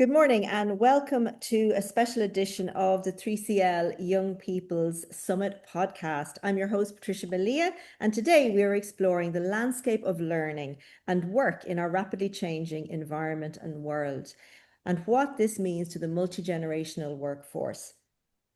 Good morning and welcome to a special edition of the 3CL Young People's Summit podcast. I'm your host, Trish Mallia, and today we are exploring the landscape of learning and work in our rapidly changing environment and world, and what this means to the multi-generational workforce.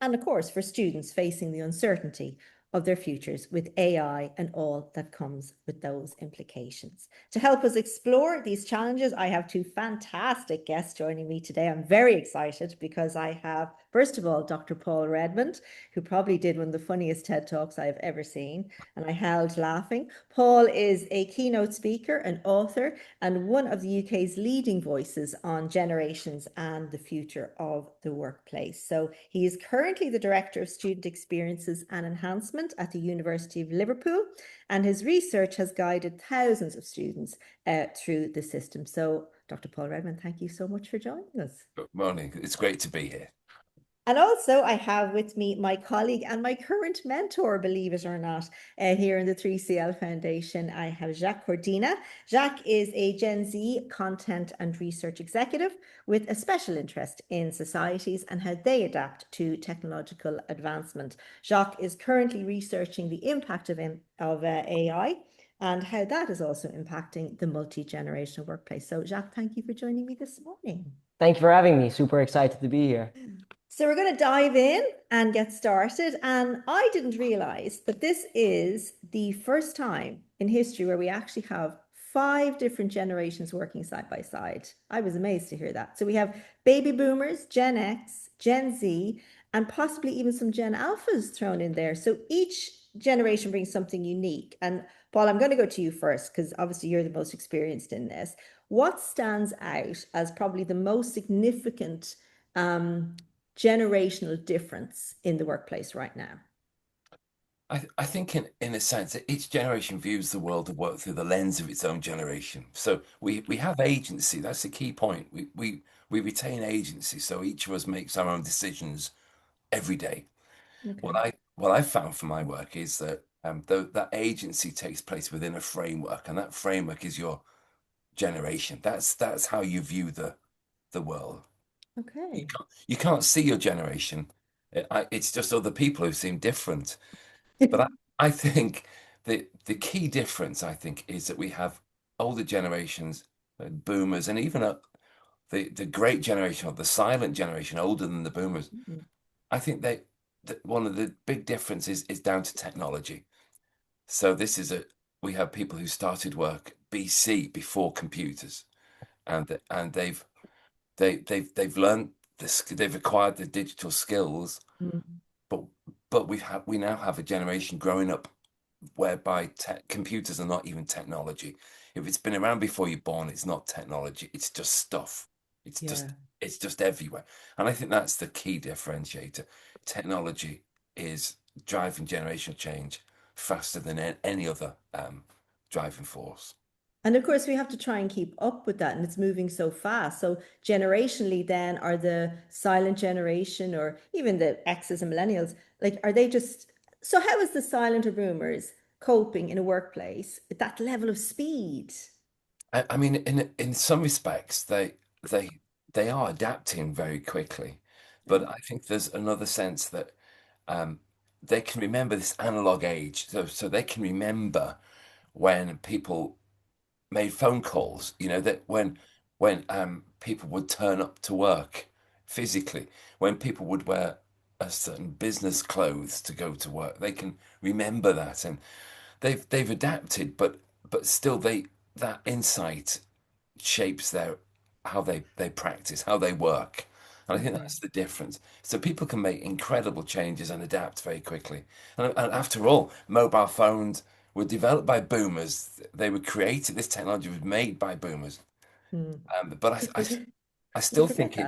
And of course, for students facing the uncertainty of their futures with AI and all that comes with those implications. To help us explore these challenges, I have two fantastic guests joining me today. I'm very excited because I have, first of all, Dr. Paul Redmond, who probably did one of the funniest TED Talks I've ever seen, and I howled laughing. Paul is a keynote speaker, an author, and one of the UK's leading voices on generations and the future of the workplace. So he is currently the Director of Student Experiences and Enhancement at the University of Liverpool, and his research has guided thousands of students through the system. So, Dr. Paul Redmond, thank you so much for joining us. Good morning. It's great to be here. And also I have with me my colleague and my current mentor, believe it or not, here in the 3CL Foundation. I have Jacques Cordina. Jacques is a Gen Z content and research executive with a special interest in societies and how they adapt to technological advancement. Jacques is currently researching the impact of AI and how that is also impacting the multi-generational workplace. So Jacques, thank you for joining me this morning. Thank you for having me. Super excited to be here. So we're going to dive in and get started. And I didn't realize that this is the first time in history where we actually have 5 different generations working side by side. I was amazed to hear that. So we have baby boomers, Gen X, Gen Z, and possibly even some Gen Alphas thrown in there. So each generation brings something unique. And Paul, I'm going to go to you first, because obviously you're the most experienced in this. What stands out as probably the most significant generational difference in the workplace right now? I think in a sense that each generation views the world of work through the lens of its own generation. So we have agency. That's the key point. We retain agency. So each of us makes our own decisions every day. Okay. What I found for my work is that that agency takes place within a framework, and that framework is your generation. That's how you view the world. Okay. You can't see your generation. It's just other people who seem different. But I think the key difference, I think, is that we have older generations, boomers, and even the great generation, or the silent generation, older than the boomers. I think one of the big differences is down to technology. So we have people who started work BC, before computers, and they've learned this, they've acquired the digital skills, but we now have a generation growing up whereby computers are not even technology. If it's been around before you're born, it's not technology. It's just stuff. It's just everywhere. And I think that's the key differentiator. Technology is driving generational change faster than any other driving force. And of course, we have to try and keep up with that, and it's moving so fast. So generationally, then, are the silent generation or even the X's and millennials, like, are they just, so how is the silent or boomers coping in a workplace at that level of speed? I mean, in some respects, they are adapting very quickly, but I think there's another sense that they can remember this analog age, so they can remember when people made phone calls, that when people would turn up to work physically, when people would wear a certain business clothes to go to work. They can remember that, and they've adapted, but still that insight shapes how they practice, how they work. And I think that's the difference. So people can make incredible changes and adapt very quickly. And after all, mobile phones were developed by boomers. They were created. This technology was made by boomers. But I still think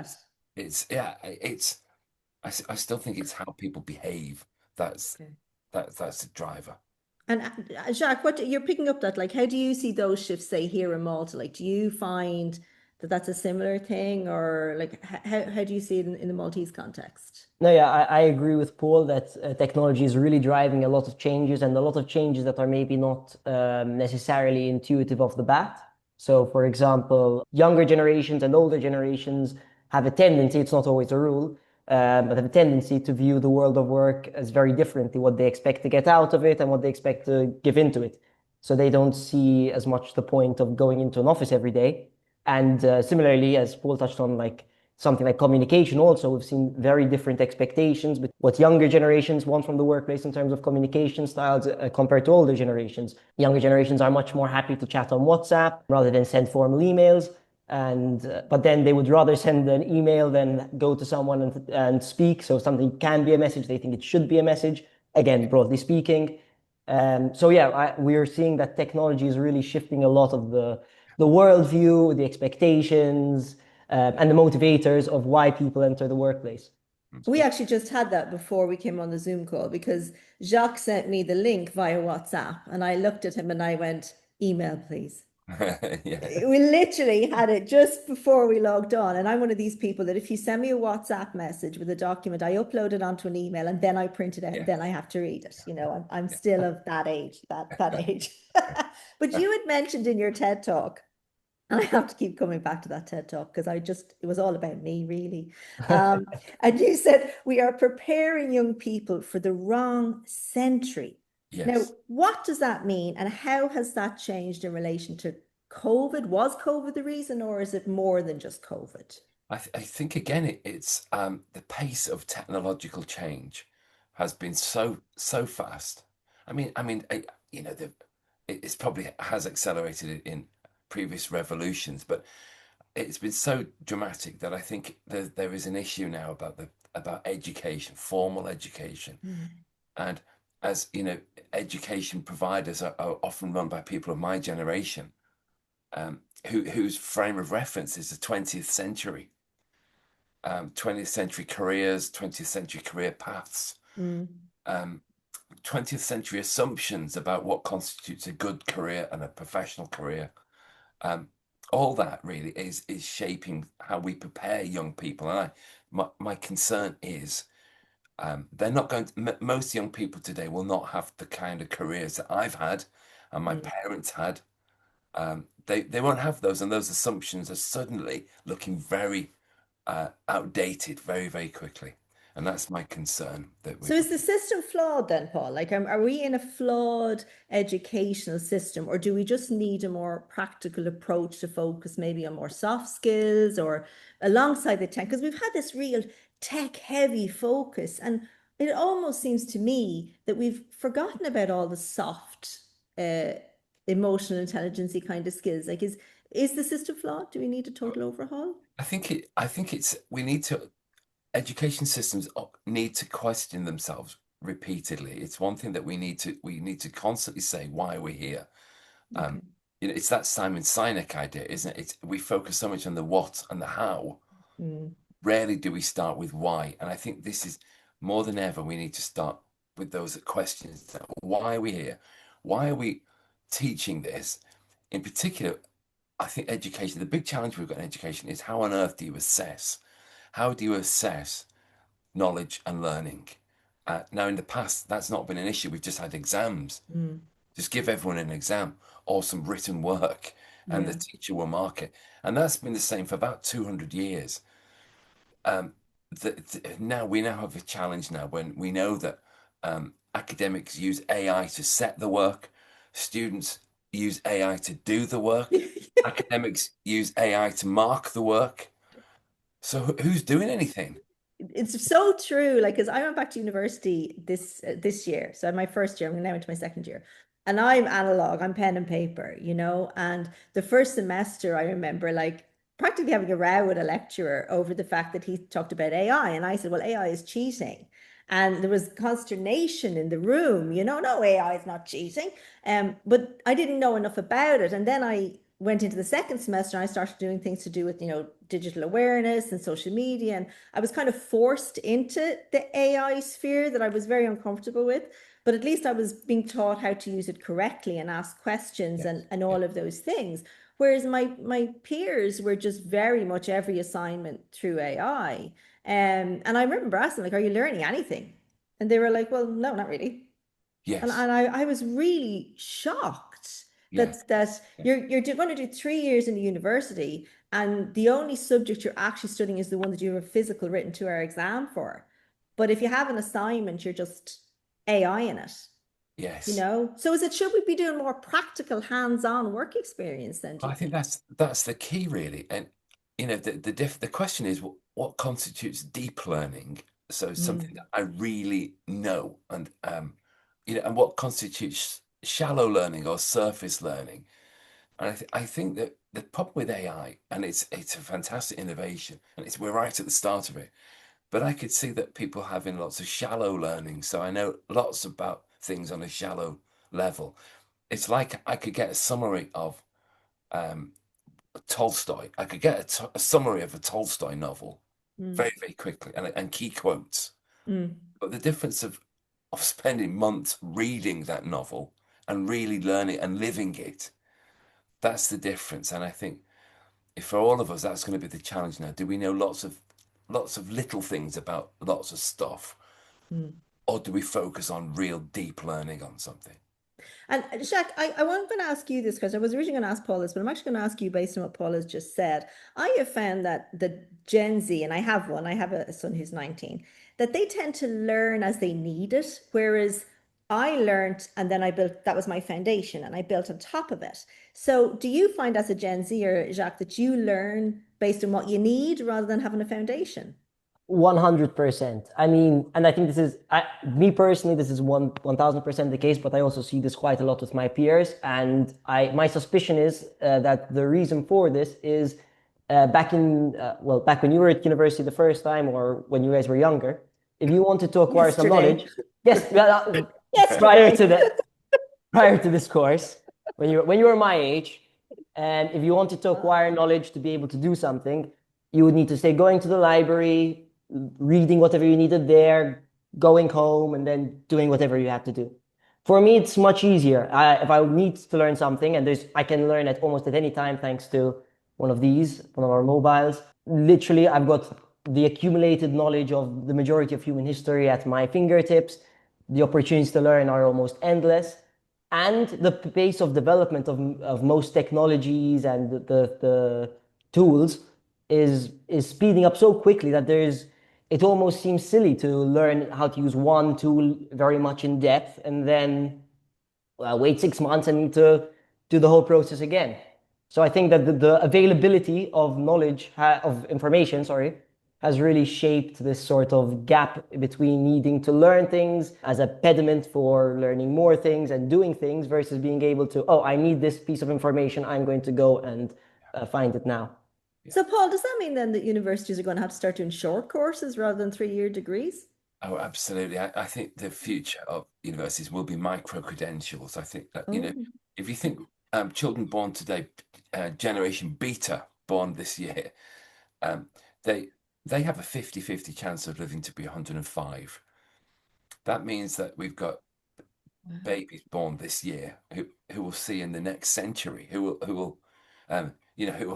I still think it's how people behave. That's the driver. And Jacques, what you're picking up that, like, how do you see those shifts, say, here in Malta? Like, do you find that that's a similar thing, or like, how do you see it in the Maltese context? No, yeah, I agree with Paul that technology is really driving a lot of changes, and a lot of changes that are maybe not necessarily intuitive off the bat. So, for example, younger generations and older generations have a tendency, it's not always a rule, but have a tendency to view the world of work as very differently, what they expect to get out of it and what they expect to give into it. So they don't see as much the point of going into an office every day. And similarly, as Paul touched on, like something like communication also, we've seen very different expectations with what younger generations want from the workplace in terms of communication styles compared to older generations. Younger generations are much more happy to chat on WhatsApp rather than send formal emails. And but then they would rather send an email than go to someone and speak. So something can be a message, they think it should be a message, again, broadly speaking. So yeah, we're seeing that technology is really shifting a lot of the worldview, the expectations, and the motivators of why people enter the workplace. We actually just had that before we came on the Zoom call, because Jacques sent me the link via WhatsApp and I looked at him and I went, email, please. Yeah. We literally had it just before we logged on. And I'm one of these people that if you send me a WhatsApp message with a document, I upload it onto an email and then I print it out and then I have to read it. You know, I'm still of that age, that age. But you had mentioned in your TED talk, and I have to keep coming back to that TED talk because it was all about me, really. And you said we are preparing young people for the wrong century. Now, Yes. what does that mean, and how has that changed in relation to COVID? Was COVID the reason, or is it more than just COVID? I think again it's the pace of technological change has been so fast. You know, it's probably has accelerated it in previous revolutions, but it's been so dramatic that I think there is an issue now about education, formal education, and as you know, education providers are often run by people of my generation, whose frame of reference is the 20th century. 20th century careers, 20th century career paths, um, 20th century assumptions about what constitutes a good career and a professional career. All that really is shaping how we prepare young people. And my concern is they're not going to, most young people today will not have the kind of careers that I've had and my parents had. They won't have those, and those assumptions are suddenly looking very outdated very quickly, and that's my concern that So is the system flawed then, Paul? Like, are we in a flawed educational system, or do we just need a more practical approach to focus maybe on more soft skills or alongside the tech? Because we've had this real tech heavy focus, and it almost seems to me that we've forgotten about all the soft, uh, emotional intelligence kind of skills. Like, is the system flawed? Do we need a total overhaul? I think it's we need to education systems need to question themselves repeatedly. It's one thing that we need to constantly say why we're here. Okay. You know, it's that Simon Sinek idea, isn't it? We focus so much on the what and the how. Mm. Rarely do we start with why. And I think this is more than ever, we need to start with those questions. Why are we here? Why are we teaching this? In particular, I think education, the big challenge we've got in education is how on earth do you assess? How do you assess knowledge and learning? Now, in the past, that's not been an issue. We've just had exams. Mm. Just give everyone an exam or some written work, and the Yeah. teacher will mark it. And that's been the same for about 200 years. Um, Now we now have a challenge now when we know that academics use AI to set the work, students use AI to do the work, academics use AI to mark the work. So who's doing anything? It's so true. Like, because I went back to university this year, so my first year, I'm now into my second year, and I'm analog, I'm pen and paper, you know. And the first semester, I remember like practically having a row with a lecturer over the fact that he talked about AI, and I said, "Well, AI is cheating." And there was consternation in the room, you know, no, AI is not cheating. But I didn't know enough about it. And then I went into the second semester and I started doing things to do with, you know, digital awareness and social media. And I was kind of forced into the AI sphere that I was very uncomfortable with. But at least I was being taught how to use it correctly and ask questions Yes. and Yeah. all of those things. Whereas my peers were just very much every assignment through AI. And I remember asking, like, are you learning anything? And they were like, well, no, not really. And, Yes. and I was really shocked Yes. that Yeah. you're going to do 3 years in the university, and the only subject you're actually studying is the one that you have a physical written 2 hour exam for. But if you have an assignment, you're just AI in it, Yes. So should we be doing more practical, hands-on work experience then, do you I think think? that's the key really. And the question is what constitutes deep learning? So something Mm, that I really know, and and what constitutes shallow learning or surface learning. And I think that the problem with AI, and it's a fantastic innovation, and we're right at the start of it. But I could see that people having lots of shallow learning. So I know lots about things on a shallow level. It's like I could get a summary of um, Tolstoy. I could get a summary of a Tolstoy novel mm, very, very quickly, and key quotes. mm. But the difference of spending months reading that novel and really learning and living it, that's the difference. And I think if for all of us, that's going to be the challenge now. Do we know lots of little things about lots of stuff, Mm. or do we focus on real deep learning on something? And Jacques, I wasn't going to ask you this question. I was originally going to ask Paul this, but I'm actually going to ask you based on what Paul has just said. I have found that the Gen Z, and I have one, I have a son who's 19, that they tend to learn as they need it, whereas I learned and then I built, that was my foundation, and I built on top of it. So do you find as a Gen Z or Jacques that you learn based on what you need rather than having a foundation? 100%. I mean, and I think this is me personally, this is 1000% the case, but I also see this quite a lot with my peers. And my suspicion is that the reason for this is back when you were at university the first time, or when you guys were younger, if you wanted to acquire some Yesterday. knowledge, yes, prior Yesterday. to the prior to this course, when you were my age, and if you wanted to acquire knowledge to be able to do something, you would need to say going to the library, reading whatever you needed there, going home, and then doing whatever you had to do. For me, it's much easier. If I need to learn something, and I can learn at almost at any time thanks to one of our mobiles. Literally, I've got the accumulated knowledge of the majority of human history at my fingertips. The opportunities to learn are almost endless, and the pace of development of most technologies and the tools is speeding up so quickly that it almost seems silly to learn how to use one tool very much in depth and then wait 6 months and need to do the whole process again. So I think that the availability of knowledge, of information, sorry, has really shaped this sort of gap between needing to learn things as a pediment for learning more things and doing things versus being able to, oh, I need this piece of information, I'm going to go and find it now. Yeah. So, Paul, does that mean then that universities are going to have to start doing short courses rather than 3 year degrees? Oh, absolutely. I think the future of universities will be micro credentials. I think that, Oh, if you think children born today, Generation Beta born this year, um, they they have a 50-50 chance of living to be 105. That means that we've got wow. babies born this year who will see in the next century, who will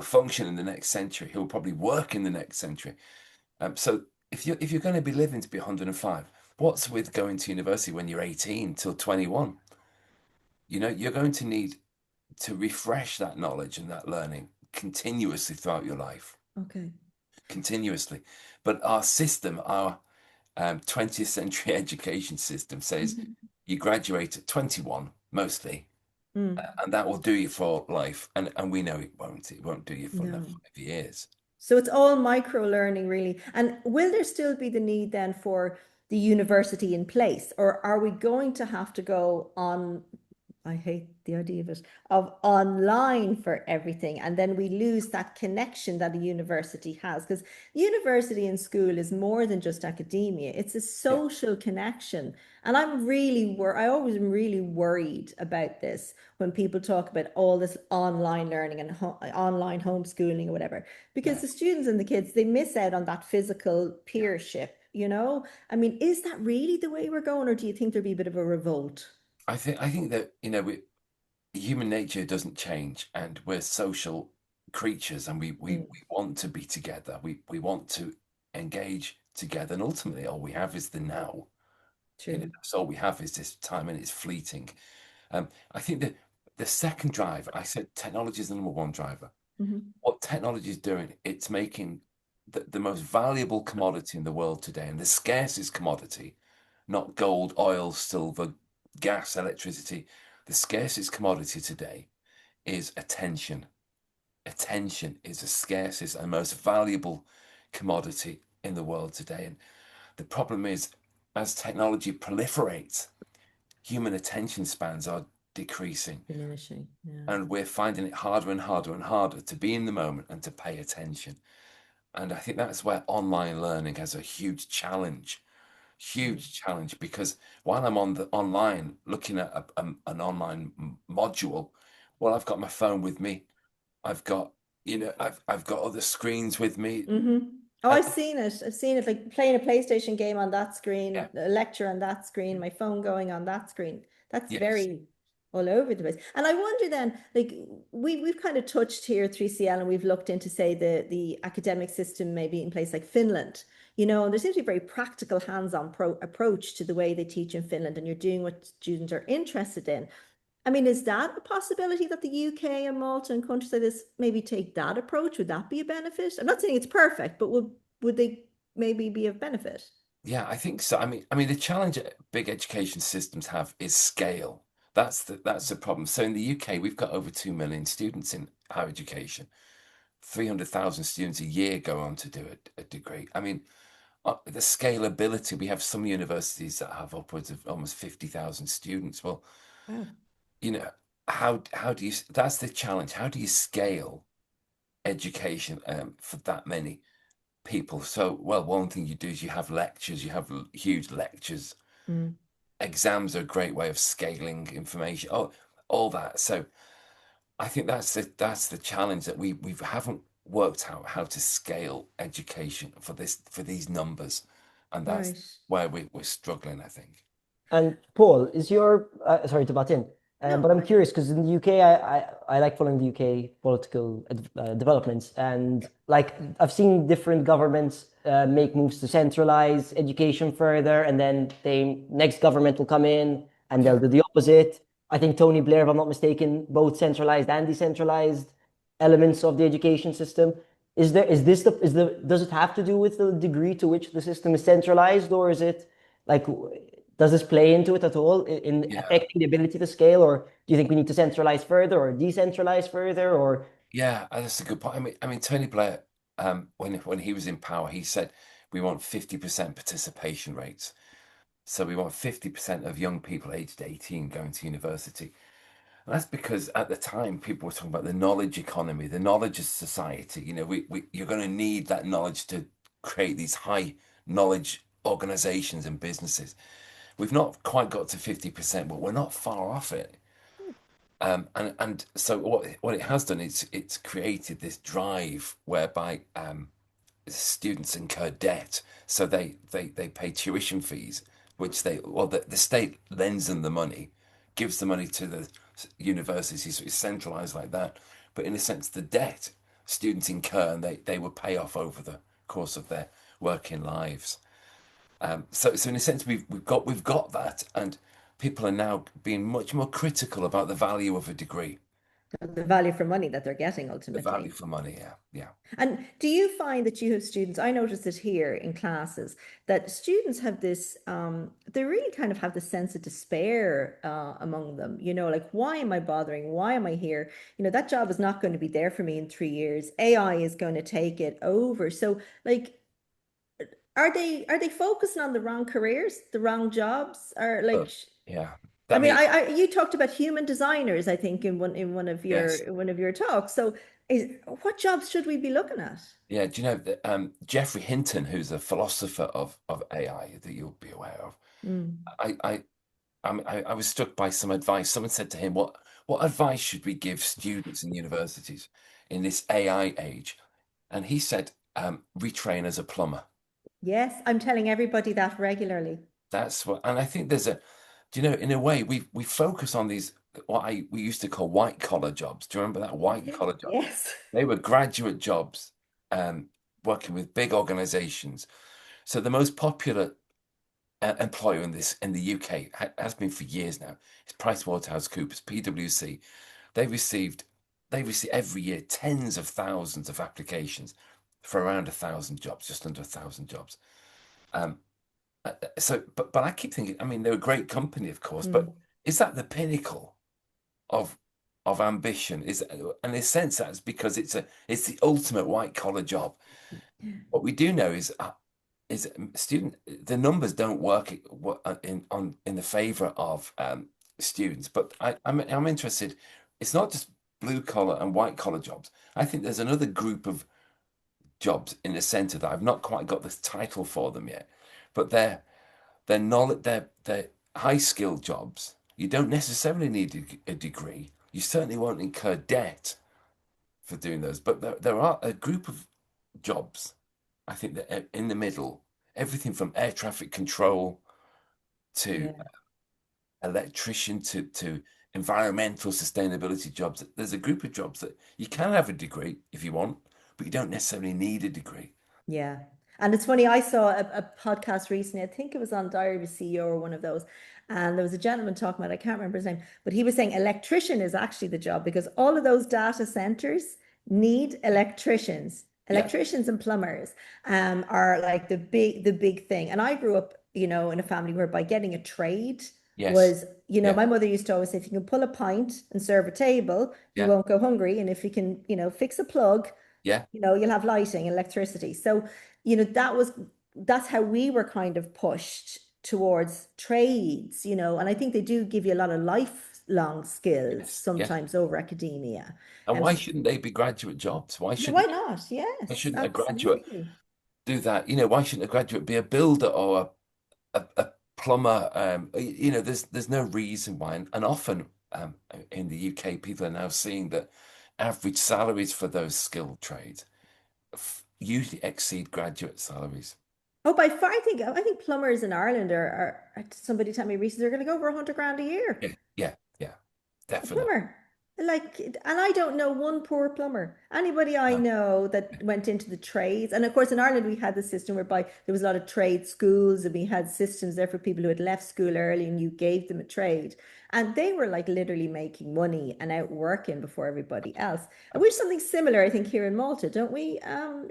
function in the next century, who will probably work in the next century. So if you're going to be living to be 105, what's with going to university when you're 18 till 21? You're going to need to refresh that knowledge and that learning continuously throughout your life, Okay. continuously. But our system, our 20th century education system says Mhm. you graduate at 21 mostly, Mm, and that will do you for life. And we know it won't. It won't do you for another no. 5 years. So it's all micro learning, really. And will there still be the need then for the university in place, or are we going to have to go on? I hate the idea of it, of online for everything. And then we lose that connection that a university has. Because university and school is more than just academia, it's a Yeah. social connection. And I always am really worried about this when people talk about all this online learning and online homeschooling or whatever, because Yeah. the students and the kids, they miss out on that physical peership, I mean, is that really the way we're going, or do you think there'd be a bit of a revolt? I think that human nature doesn't change, and we're social creatures, and we Mm, want to be together. We want to engage together, and ultimately, all we have is the now. true. That's all we have is this time, and it's fleeting. I think that the second drive, I said technology is the number one driver. What technology is doing, it's making the most valuable commodity in the world today, and the scarcest commodity, not gold, oil, silver, gas, electricity. The scarcest commodity today is attention. Attention is the scarcest and most valuable commodity in the world today. And the problem is, as technology proliferates, human attention spans are decreasing. Diminishing. Yeah. And we're finding it harder and harder and harder to be in the moment and to pay attention. And I think that's where online learning has a huge challenge, because while I'm on the online looking at an online module, well, I've got my phone with me. I've got, I've got other screens with me. Oh, And I've seen it. I've seen it, like playing a PlayStation game on that screen, yeah, a lecture on that screen, my phone going on that screen. That's yes, very all over the place. And I wonder then, like we've kind of touched here 3CL, and we've looked into, say, the academic system maybe in place like Finland. And there seems to be a very practical, hands-on approach to the way they teach in Finland, and you're doing what students are interested in. I mean, is that a possibility that the UK and Malta and countries like this maybe take that approach? Would that be a benefit? I'm not saying it's perfect, but would they maybe be of benefit? yeah, I think so. I mean, the challenge big education systems have is scale. That's the problem. So in the UK, we've got over 2 million students in higher education. 300,000 students a year go on to do a degree. I mean, the scalability, we have some universities that have upwards of almost 50,000 students. Well, Wow. you know, how do you, that's the challenge. How do you scale education for that many people? So, well, one thing you do is you have lectures, you have huge lectures. Mm. Exams are a great way of scaling information. Oh, all that. So I think that's the challenge, that we haven't worked out how to scale education for these numbers, and that's Right. where we're struggling, I think. And Paul, is your sorry to butt in, but No. I'm curious because in the UK, I like following the UK political developments, and like I've seen different governments make moves to centralize education further, and then the next government will come in and they'll do the opposite. I think Tony Blair, if I'm not mistaken, both centralized and decentralized elements of the education system. Does it have to do with the degree to which the system is centralized, or is it like does this play into it at all in Yeah, affecting the ability to scale, or do you think we need to centralize further or decentralize further, or yeah, that's a good point. I mean, Tony Blair, when he was in power, he said we want 50% participation rates. So we want 50% of young people aged 18 going to university. And that's because at the time people were talking about the knowledge economy, the knowledge of society. You're going to need that knowledge to create these high knowledge organizations and businesses. We've not quite got to 50%, but we're not far off it. And so what it has done is it's created this drive whereby students incur debt, so they pay tuition fees, which the state lends them the money, gives the money to the universities, so it's centralized like that. But in a sense, the debt students incur, and they will pay off over the course of their working lives. So in a sense, we've got that, and people are now being much more critical about the value of a degree, The value for money that they're getting the value ultimately. for money. Yeah, yeah. And do you find that you have students? I noticed it here in classes that students have this, they really kind of have this sense of despair among them. Like, why am I bothering? Why am I here? That job is not going to be there for me in 3 years. AI is going to take it over. So, like, are they focusing on the wrong careers, the wrong jobs, or Oh, like? yeah. I I mean, mean, you talked about human designers, I think, in one of your yes. one of your talks. So, what jobs should we be looking at? Yeah, do you know that Geoffrey Hinton, who's a philosopher of AI that you'll be aware of? Mm. I was struck by some advice. Someone said to him, "What advice should we give students in universities in this AI age?" And he said, "Retrain as a plumber." Yes, I'm telling everybody that regularly. That's what, and I think do you know, in a way, we focus on these we used to call white collar jobs. Do you remember that white collar job? Yes. They were graduate jobs, um, working with big organizations. So the most popular employer in the UK has been for years now. It's PricewaterhouseCoopers, PwC. They received they receive every year tens of thousands of applications for around 1,000 jobs, just under 1,000 jobs. But I keep thinking, I mean, they're a great company, of course, but is that the pinnacle of ambition? And in a sense, that's because it's the ultimate white collar job. What we do know is the numbers don't work in the favor of students. But I'm interested. It's not just blue collar and white collar jobs. I think there's another group of jobs in the center that I've not quite got the title for them yet, but they're high skilled jobs. You don't necessarily need a degree. You certainly won't incur debt for doing those. But there are a group of jobs, I think, that in the middle, everything from air traffic control to electrician to environmental sustainability jobs. There's a group of jobs that you can have a degree if you want, but you don't necessarily need a degree. Yeah. And it's funny, I saw a podcast recently, I think it was on Diary of a CEO or one of those, and there was a gentleman talking about, I can't remember his name, but he was saying electrician is actually the job because all of those data centers need electricians. Yeah. Electricians and plumbers are like the big thing. And I grew up, in a family whereby getting a trade Yes. was, Yeah. my mother used to always say, if you can pull a pint and serve a table, you Yeah. won't go hungry. And if you can, fix a plug, Yeah. you'll have lighting, electricity. So, that's how we were kind of pushed towards trades, and I think they do give you a lot of lifelong skills Yes. sometimes over academia. And why So, shouldn't they be graduate jobs? Why why shouldn't not? why Yes, shouldn't a graduate absolutely. do that? Why shouldn't a graduate be a builder or a plumber? There's no reason why. And often in the UK, people are now seeing that average salaries for those skilled trades usually exceed graduate salaries. Oh, by far, I think plumbers in Ireland somebody told me recently they're going to go over 100 grand a year. Yeah, A definitely. plumber. And I don't know one poor plumber. Anybody I No. know that went into the trades. And of course, in Ireland, we had the system whereby there was a lot of trade schools and we had systems there for people who had left school early and you gave them a trade. And they were like literally making money and out working before everybody else. And we've something similar, I think, here in Malta, don't we?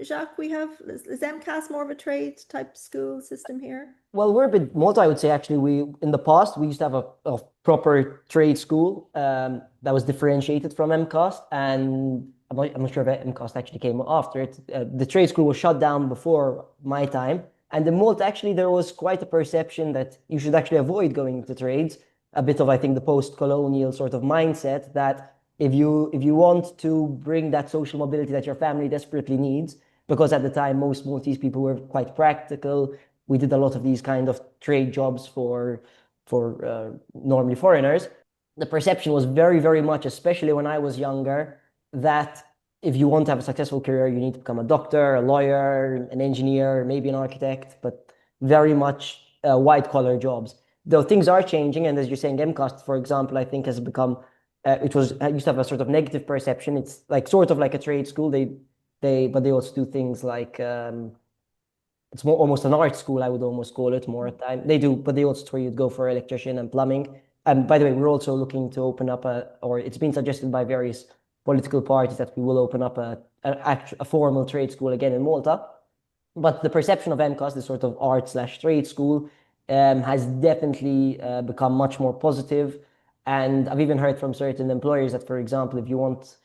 Jacques, is MCAS more of a trade type school system here? Well, we're a bit multi, I would say actually. In the past we used to have a proper trade school that was differentiated from MCAST, and I'm not sure if MCAST actually came after it. The trade school was shut down before my time, and in Malta actually there was quite a perception that you should actually avoid going into trades. A bit of, I think, the post-colonial sort of mindset that if you want to bring that social mobility that your family desperately needs, because at the time most Maltese people were quite practical. We did a lot of these kind of trade jobs for normally foreigners. The perception was very, very much, especially when I was younger, that if you want to have a successful career, you need to become a doctor, a lawyer, an engineer, maybe an architect, but very much white collar jobs. Though things are changing, and as you're saying, MCAST, for example, I think has become it used to have a sort of negative perception. It's like sort of like a trade school. But they also do things like it's more almost an art school, I would almost call it more at time. They do, but they also where you'd go for electrician and plumbing. And by the way, we're also looking to open up or it's been suggested by various political parties that we will open up a formal trade school again in Malta. But the perception of MCAS, this sort of art/trade school, has definitely become much more positive. And I've even heard from certain employers that, for example, if you want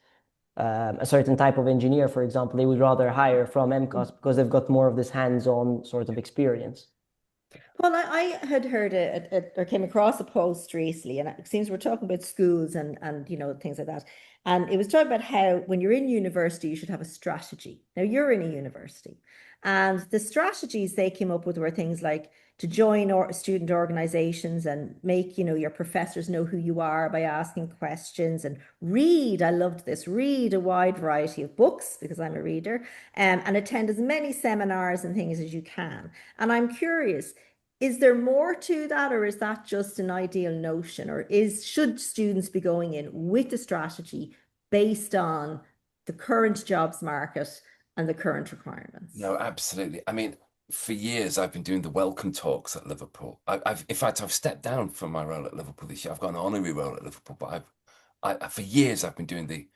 a certain type of engineer, for example, they would rather hire from MCAS because they've got more of this hands-on sort of experience. Well, I had heard or came across a post recently, and it seems we're talking about schools and things like that. And it was talking about how when you're in university, you should have a strategy. Now you're in a university, and the strategies they came up with were things like to join or student organizations and make your professors know who you are by asking questions and read. I loved this. Read a wide variety of books because I'm a reader, and attend as many seminars and things as you can. And I'm curious. Is there more to that, or is that just an ideal notion, or should students be going in with a strategy based on the current jobs market and the current requirements? No, absolutely. I mean, for years I've been doing the welcome talks at Liverpool. In fact, I've stepped down from my role at Liverpool this year. I've got an honorary role at Liverpool, but for years I've been doing the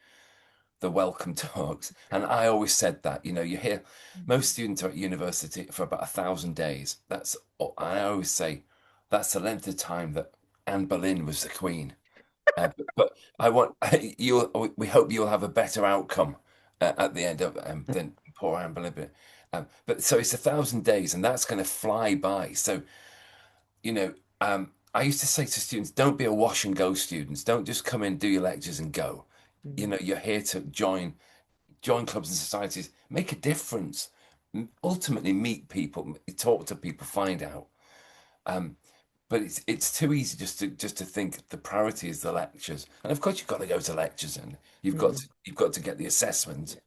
the welcome talks. And I always said that, you know, you hear most students are at university for about 1,000 days. I always say that's the length of time that Anne Boleyn was the queen. But I want you. We hope you'll have a better outcome at the end of than poor Anne Boleyn. But so it's 1,000 days, and that's going to fly by. So you know, I used to say to students, don't be a wash and go students. Don't just come in, do your lectures and go. You know, you're here to join clubs and societies, make a difference, ultimately meet people, talk to people, find out. But it's too easy just to think the priority is the lectures. And of course you've got to go to lectures and you've got to get the assessment,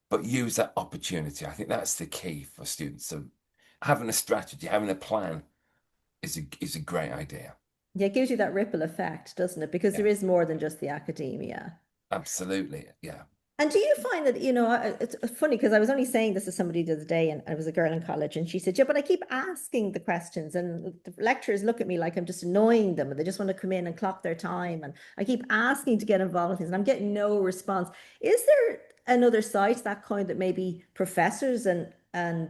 but use that opportunity. I think that's the key for students. So having a strategy, having a plan is a great idea. Yeah, it gives you that ripple effect, doesn't it? Because Yeah, there is more than just the academia. absolutely. Yeah. And do you find that, it's funny because I was only saying this to somebody the other day, and I was a girl in college, and she said, yeah, but I keep asking the questions, and the lecturers look at me like I'm just annoying them, and they just want to come in and clock their time. And I keep asking to get involved in things, and I'm getting no response. Is there another side to that coin that maybe professors and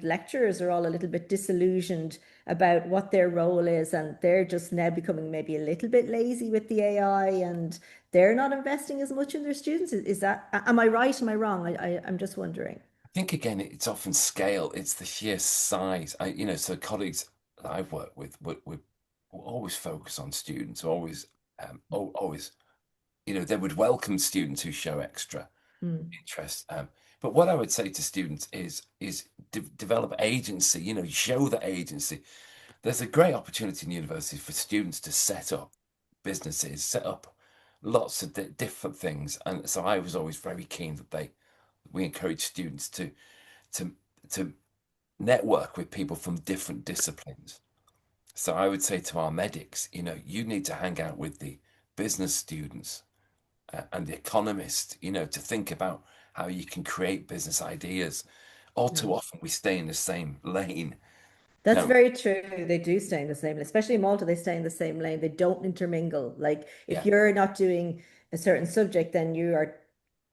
lecturers are all a little bit disillusioned about what their role is, and they're just now becoming maybe a little bit lazy with the AI, and they're not investing as much in their students? Is that, am I right? Am I wrong? I'm just wondering. I think again, it's often scale. It's the sheer size. So colleagues that I've worked with would always focus on students, always, always, they would welcome students who show extra Mm, interest. But what I would say to students is develop agency. Show the agency. There's a great opportunity in university for students to set up businesses, set up lots of different things. And so I was always very keen that we encourage students to to network with people from different disciplines. So I would say to our medics, you need to hang out with the business students and the economists, to think about how you can create business ideas. All too right. often we stay in the same lane, That's don't we? very true. They do stay in the same, especially in Malta, they stay in the same lane. They don't intermingle. Like if Yeah, you're not doing a certain subject, then you are,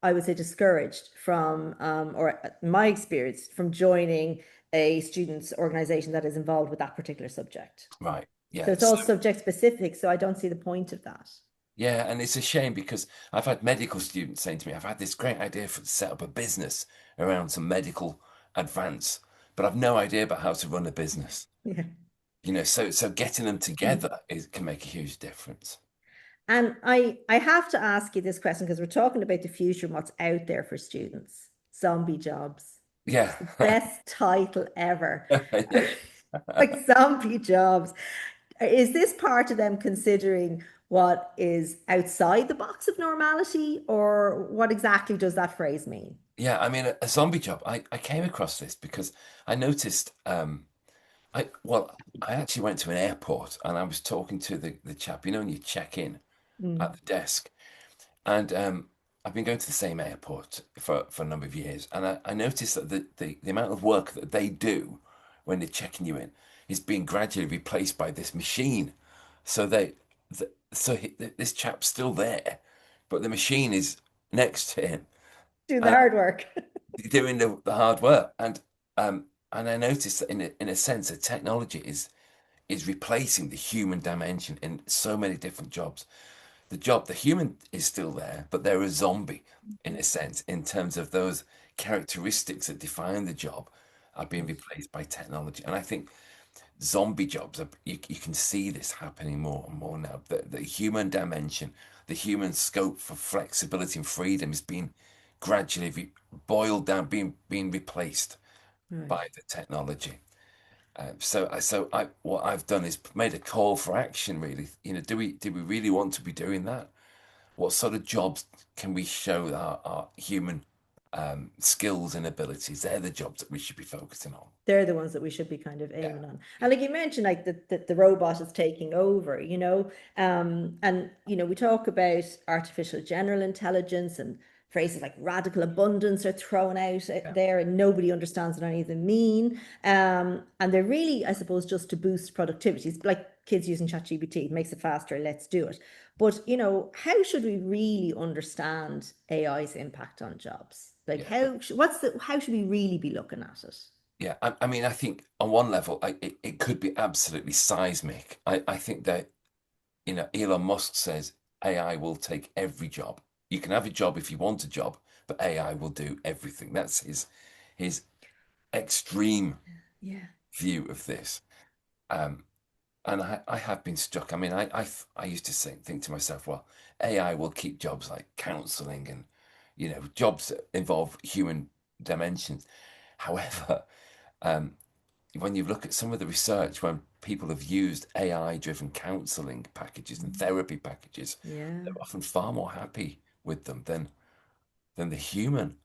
I would say, discouraged from, or my experience, from joining a students' organization that is involved with that particular subject. right. So Yeah. it's all subject specific. So I don't see the point of that. Yeah, and it's a shame because I've had medical students saying to me, I've had this great idea to set up a business around some medical advance, but I've no idea about how to run a business. Yeah. So getting them together can make a huge difference. And I have to ask you this question because we're talking about the future and what's out there for students. Zombie jobs. Yeah. It's the best title ever. Yeah. Like zombie jobs. Is this part of them considering what is outside the box of normality, or what exactly does that phrase mean? Yeah, I mean, a zombie job. I came across this because I noticed I actually went to an airport and I was talking to the chap, when you check in at Mm. the desk. And I've been going to the same airport for a number of years, and I noticed that the amount of work that they do when they're checking you in is being gradually replaced by this machine. So this chap's still there, but the machine is next to him Do the and hard work. doing the hard work. And I noticed that in a sense, the technology is replacing the human dimension in so many different jobs. The human is still there, but they're a zombie in a sense, in terms of those characteristics that define the job are being replaced by technology. And I think zombie jobs you can see this happening more and more now. The human dimension, the human scope for flexibility and freedom is being gradually boiled down, being replaced Right. by the technology. What I've done is made a call for action. Really, do we really want to be doing that? What sort of jobs can we show our human skills and abilities? They're the jobs that we should be focusing on. They're the ones that we should be kind of Yeah, aiming on. And like you mentioned, like the robot is taking over, and we talk about artificial general intelligence, and phrases like radical abundance are thrown out yeah, there, and nobody understands what any of them mean. And they're really, I suppose, just to boost productivity. It's like kids using ChatGPT, it makes it faster, let's do it. But, you know, how should we really understand AI's impact on jobs? Like Yeah. how should we really be looking at it? Yeah, I mean, I think on one level, it could be absolutely seismic. I think that, Elon Musk says AI will take every job. You can have a job if you want a job, but AI will do everything. That's his extreme Yeah. view of this. Um, and I have been struck. I mean, I used to think to myself, well, AI will keep jobs like counseling and, jobs that involve human dimensions. However, um, when you look at some of the research, when people have used AI-driven counseling packages and therapy packages, Yeah. they're often far more happy with them than the human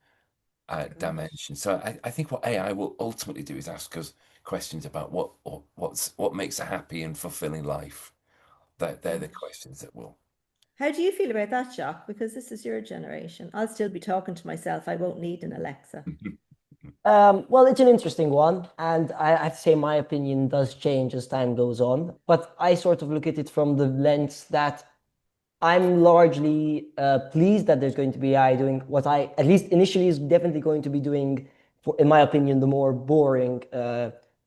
Gosh. dimension. So I think what AI will ultimately do is ask us questions about what makes a happy and fulfilling life. They're the Gosh. questions that will. How do you feel about that, Jacques? Because this is your generation. I'll still be talking to myself. I won't need an Alexa. Well, it's an interesting one, and I have to say my opinion does change as time goes on. But I sort of look at it from the lens that I'm largely pleased that there's going to be AI doing what I, at least initially, is definitely going to be doing, in my opinion, the more boring,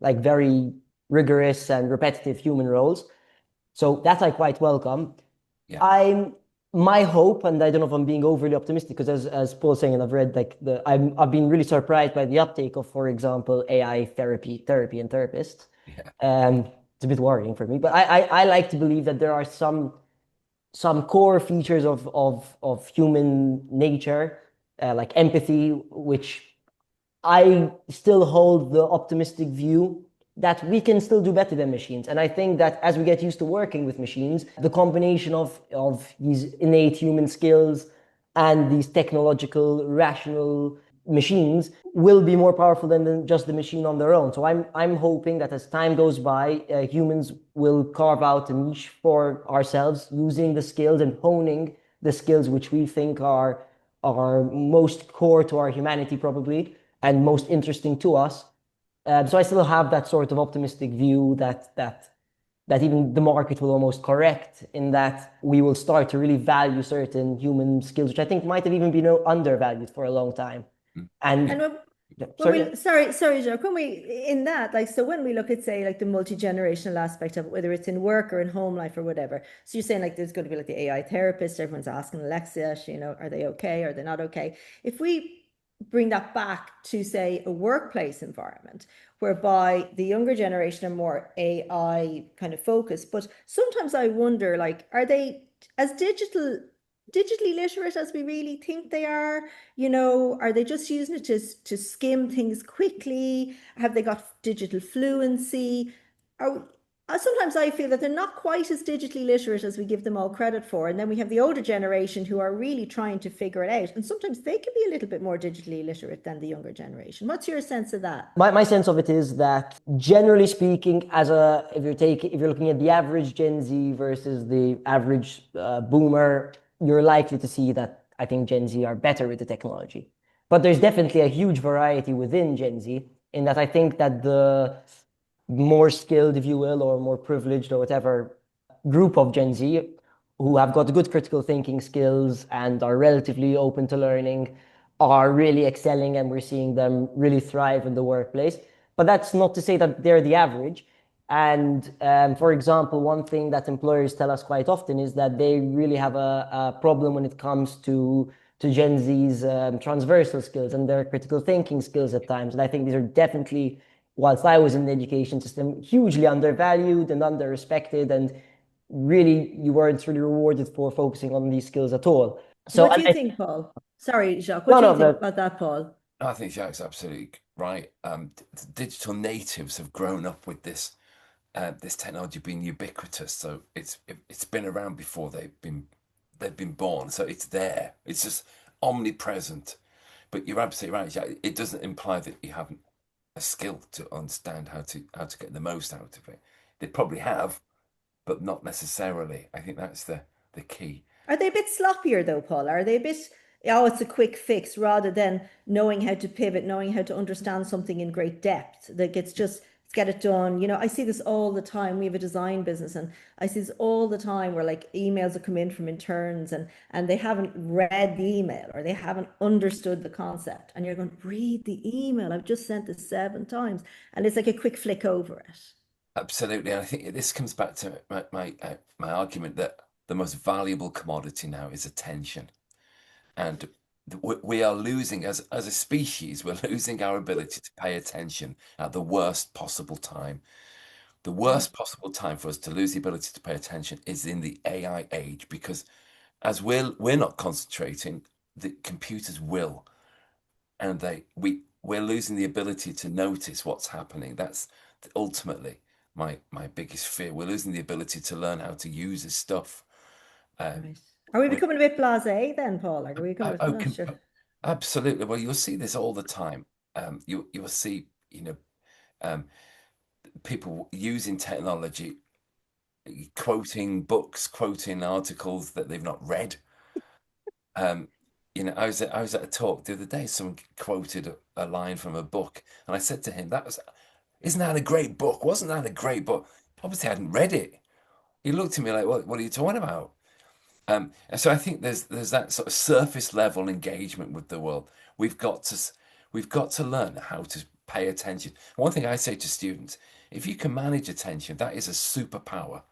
like very rigorous and repetitive human roles. So that I quite welcome. Yeah, I'm My hope, and I don't know if I'm being overly optimistic, because as Paul's saying, and I've read like I've been really surprised by the uptake of, for example, AI therapy and therapists. yeah, It's a bit worrying for me, but I like to believe that there are some core features of human nature, like empathy, which I still hold the optimistic view that we can still do better than machines. And I think that as we get used to working with machines, the combination of these innate human skills and these technological, rational machines will be more powerful than just the machine on their own. So I'm hoping that as time goes by, humans will carve out a niche for ourselves using the skills and honing the skills which we think are most core to our humanity, probably, and most interesting to us. So I still have that sort of optimistic view that even the market will almost correct, in that we will start to really value certain human skills, which I think might have even been undervalued for a long time. mm, And And yeah, when sorry, yeah. we, sorry, Jacques, when we, in that, like, so when we look at, say, like the multi-generational aspect of it, whether it's in work or in home life or whatever, so you're saying like there's going to be like the AI therapist, everyone's asking Alexa, you know, are they okay? Are they not okay? If we bring that back to, say, a workplace environment, whereby the younger generation are more AI kind of focused, but sometimes I wonder, like, are they as digitally literate as we really think they are? You know, are they just using it to skim things quickly? Have they got digital fluency? Are, sometimes I feel that they're not quite as digitally literate as we give them all credit for. And then we have the older generation who are really trying to figure it out. And sometimes they can be a little bit more digitally literate than the younger generation. What's your sense of that? My sense of it is that, generally speaking, if you're looking at the average Gen Z versus the average boomer, you're likely to see that I think Gen Z are better with the technology. But there's definitely a huge variety within Gen Z, in that I think that the more skilled, if you will, or more privileged, or whatever, group of Gen Z who have got good critical thinking skills and are relatively open to learning are really excelling, and we're seeing them really thrive in the workplace. But that's not to say that they're the average. And for example, one thing that employers tell us quite often is that they really have a problem when it comes to Gen Z's transversal skills and their critical thinking skills at times. And I think these are definitely, whilst I was in the education system, hugely undervalued and underrespected, and really you weren't really rewarded for focusing on these skills at all. So, What do you think, Paul? Sorry, Jacques. What no, do you no, think no. about that, Paul? I think Jacques absolutely right. Digital natives have grown up with this technology being ubiquitous, so it's been around before they've been born, so it's there. It's just omnipresent. But you're absolutely right, Jacques. It doesn't imply that you haven't a skill to understand how to get the most out of it. They probably have, but not necessarily. I think that's the key. Are they a bit sloppier though, Paul? Are they a bit, oh, it's a quick fix rather than knowing how to pivot, knowing how to understand something in great depth? Like it's get it done. You know, I see this all the time. We have a design business, and I see this all the time where like emails that come in from interns, and they haven't read the email or they haven't understood the concept. And you're going, read the email. I've just sent this 7 times. And it's like a quick flick over it. Absolutely. And I think this comes back to my argument that the most valuable commodity now is attention. And we are losing, as a species, we're losing our ability to pay attention at the worst possible time. The Right. worst possible time for us to lose the ability to pay attention is in the AI age, because as we're not concentrating, the computers will, and we're losing the ability to notice what's happening. That's ultimately my biggest fear. We're losing the ability to learn how to use this stuff. Um, Right. Are we we're, becoming a bit blasé then, Paul? Like, are we oh, becoming, I'm oh, not sure. absolutely. Well, you'll see this all the time. You'll see, um, people using technology, quoting books, quoting articles that they've not read. Um, I was at a talk the other day. Someone quoted a line from a book, and I said to him, isn't that a great book? Wasn't that a great book?" Obviously, I hadn't read it. He looked at me like, "What are you talking about?" And so I think there's that sort of surface level engagement with the world. We've got to we've got to learn how to pay attention. One thing I say to students: if you can manage attention, that is a superpower.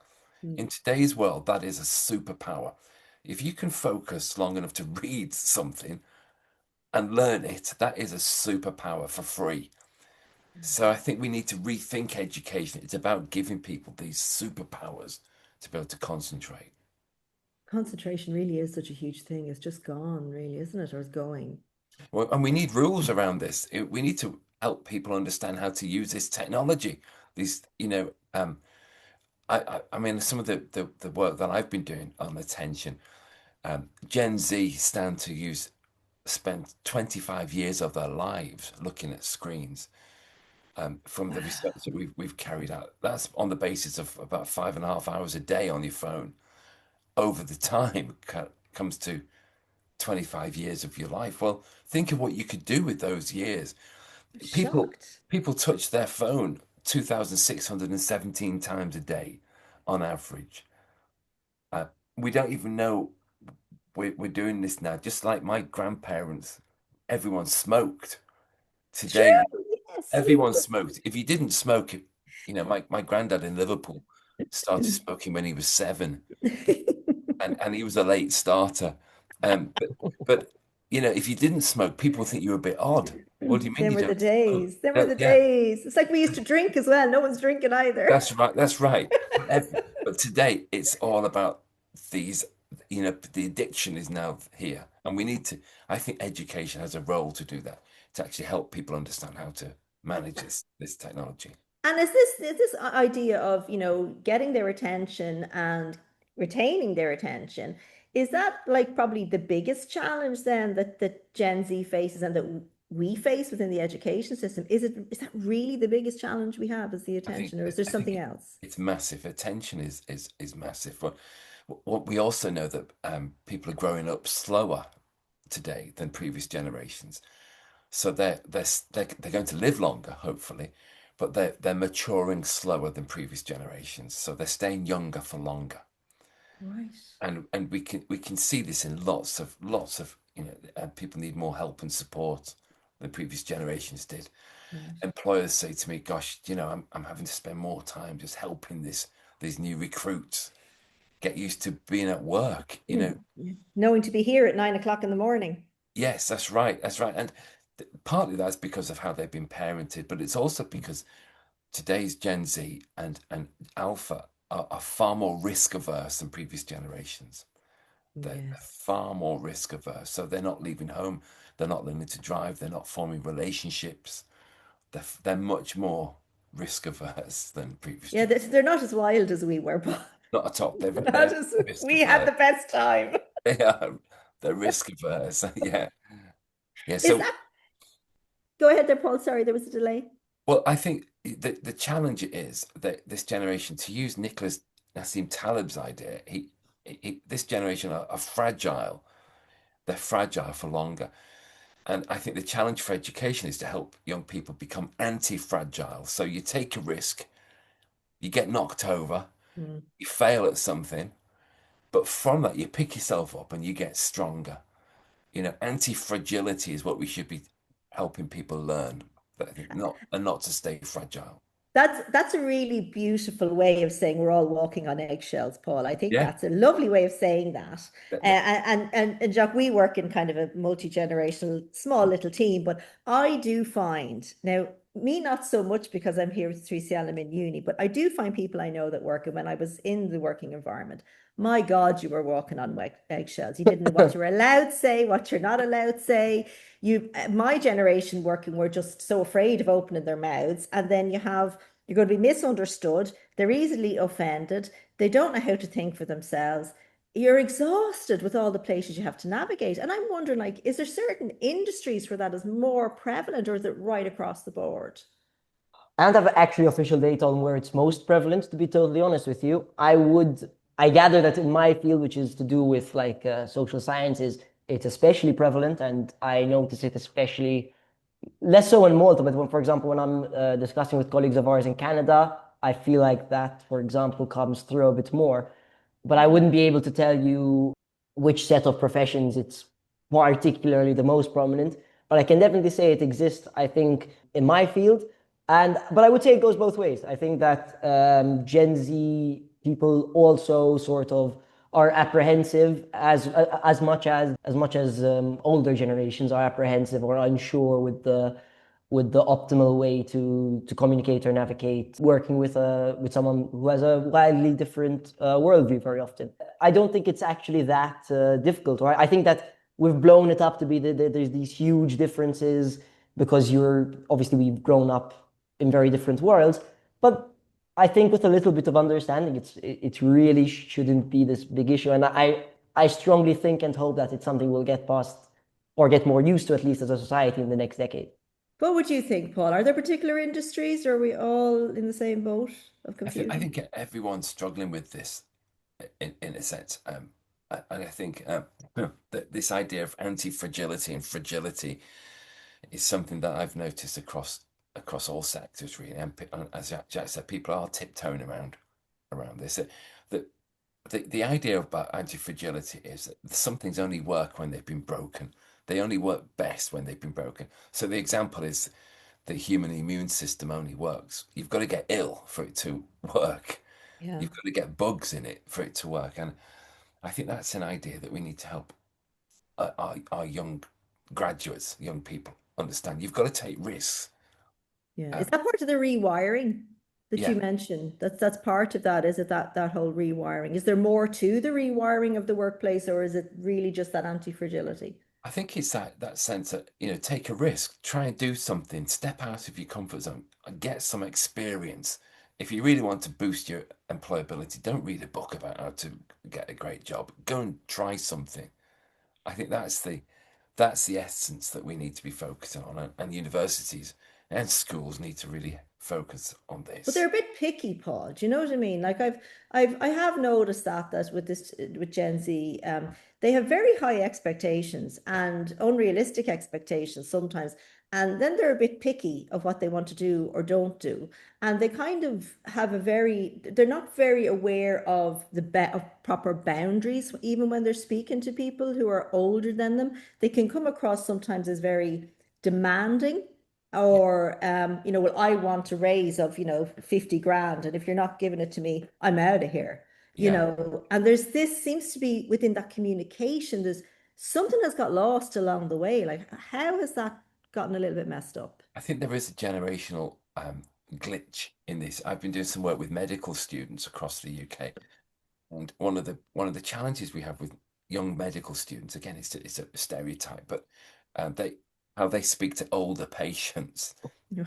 Mm. In today's world, that is a superpower. If you can focus long enough to read something and learn it, that is a superpower for free. So I think we need to rethink education. It's about giving people these superpowers to be able to concentrate. Concentration really is such a huge thing. It's just gone, really, isn't it? Or it's going. Well, and we need rules around this. We need to help people understand how to use this technology. These, I mean, some of the work that I've been doing on attention, Gen Z spend 25 years of their lives looking at screens. From the Wow. research that we've carried out, that's on the basis of about 5.5 hours a day on your phone. Over the time, comes to 25 years of your life. Well, think of what you could do with those years. I'm People shocked. people touch their phone 2,617 times a day on average. Uh, we don't even know we're doing this now. Just like my grandparents, everyone smoked. Today, True. Yes. everyone smoked. If you didn't smoke, my granddad in Liverpool started smoking when he was 7, and he was a late starter. But if you didn't smoke, people think you're a bit odd. What do you mean Them you were the don't smoke? days. Them were the Yeah, days. It's like we used to drink as well. No one's drinking either. that's right. That's right. But today it's all about these. The addiction is now here, and we need to. I think education has a role to do that, to actually help people understand how to manage this technology. And is this idea of, getting their attention and retaining their attention, is that like probably the biggest challenge then that Gen Z faces and that we face within the education system? Is that really the biggest challenge we have is the I think attention, or is there I think something else? it's massive. Attention is massive. But what we also know that people are growing up slower today than previous generations. So they're going to live longer, hopefully, but they're maturing slower than previous generations. So they're staying younger for longer, Right. and we can see this in lots of people need more help and support than previous generations did. Right. Employers say to me, "Gosh, I'm having to spend more time just helping these new recruits get used to being at work." Yeah. Knowing to be here at 9 o'clock in the morning. Yes, that's right. That's right. And partly that's because of how they've been parented, but it's also because today's Gen Z and Alpha are far more risk averse than previous generations. They're Yes. far more risk averse. So they're not leaving home. They're not learning to drive. They're not forming relationships. They're much more risk averse than previous Yeah, generations. they're not as wild as we were, but Not at all. not They're as risk we had averse. the best time. They are. They're risk averse. Yeah. Yeah. Is So that, go ahead there, Paul. Sorry, there was a delay. well, I think the challenge is that this generation, to use Nicholas Nassim Taleb's idea, this generation are fragile. They're fragile for longer. And I think the challenge for education is to help young people become anti-fragile. So you take a risk, you get knocked over, Mm. you fail at something, but from that you pick yourself up and you get stronger. Anti-fragility is what we should be helping people learn. But I think not to stay fragile. That's a really beautiful way of saying we're all walking on eggshells, Paul. I think Yeah. that's a lovely way of saying that. that- And Jacques, we work in kind of a multi-generational, small little team, but I do find now me not so much because I'm here with 3CL, I'm in uni, but I do find people I know that work, and when I was in the working environment, my God, you were walking on eggshells. You didn't know what you were allowed to say, what you're not allowed to say. My generation working were just so afraid of opening their mouths, and then you're going to be misunderstood. They're easily offended. They don't know how to think for themselves. You're exhausted with all the places you have to navigate. And I'm wondering, like, is there certain industries where that is more prevalent, or is it right across the board? I don't have actually official data on where it's most prevalent, to be totally honest with you. I gather that in my field, which is to do with like social sciences, it's especially prevalent, and I notice it especially less so in Malta, but for example, when I'm discussing with colleagues of ours in Canada, I feel like that, for example, comes through a bit more. But I wouldn't be able to tell you which set of professions it's particularly the most prominent. But I can definitely say it exists, I think, in my field. But I would say it goes both ways. I think that Gen Z people also sort of are apprehensive as much as older generations are apprehensive or unsure with the optimal way to communicate or navigate working with someone who has a wildly different worldview very often. I don't think it's actually that difficult. Or I think that we've blown it up to be there's these huge differences because you're obviously we've grown up in very different worlds, but I think with a little bit of understanding, it really shouldn't be this big issue. And I strongly think and hope that it's something we'll get past or get more used to, at least as a society, in the next decade. What would you think, Paul? Are there particular industries, or are we all in the same boat of I confusion? think everyone's struggling with this in a sense. And I think that this idea of anti-fragility and fragility is something that I've noticed across all sectors really. And as Jack said, people are tiptoeing around this. The, the idea about anti-fragility is that some things only work when they've been broken. They only work best when they've been broken. So the example is the human immune system only works. You've got to get ill for it to work. Yeah. You've got to get bugs in it for it to work. And I think that's an idea that we need to help our young graduates, young people understand. You've got to take risks. Yeah. Is Um, that part of the rewiring that you yeah, mentioned? That's part of that, is it, that whole rewiring? Is there more to the rewiring of the workplace, or is it really just that anti-fragility? I think it's that sense that, take a risk, try and do something, step out of your comfort zone and get some experience. If you really want to boost your employability, don't read a book about how to get a great job. Go and try something. I think that's the essence that we need to be focusing on, and universities and schools need to really focus on But this. they're a bit picky, Paul. Do you know what I mean? Like I have noticed that with Gen Z, they have very high expectations and unrealistic expectations sometimes, and then they're a bit picky of what they want to do or don't do, and they kind of have they're not very aware of of proper boundaries, even when they're speaking to people who are older than them. They can come across sometimes as very demanding, Yeah, or well, I want a raise of 50 grand, and if you're not giving it to me, I'm out of here. yeah. And there's this seems to be within that communication, there's something has got lost along the way. Like, how has that gotten a little bit messed up? I think there is a generational glitch in this. I've been doing some work with medical students across the UK, and one of the challenges we have with young medical students, again, it's a stereotype, but they how they speak to older patients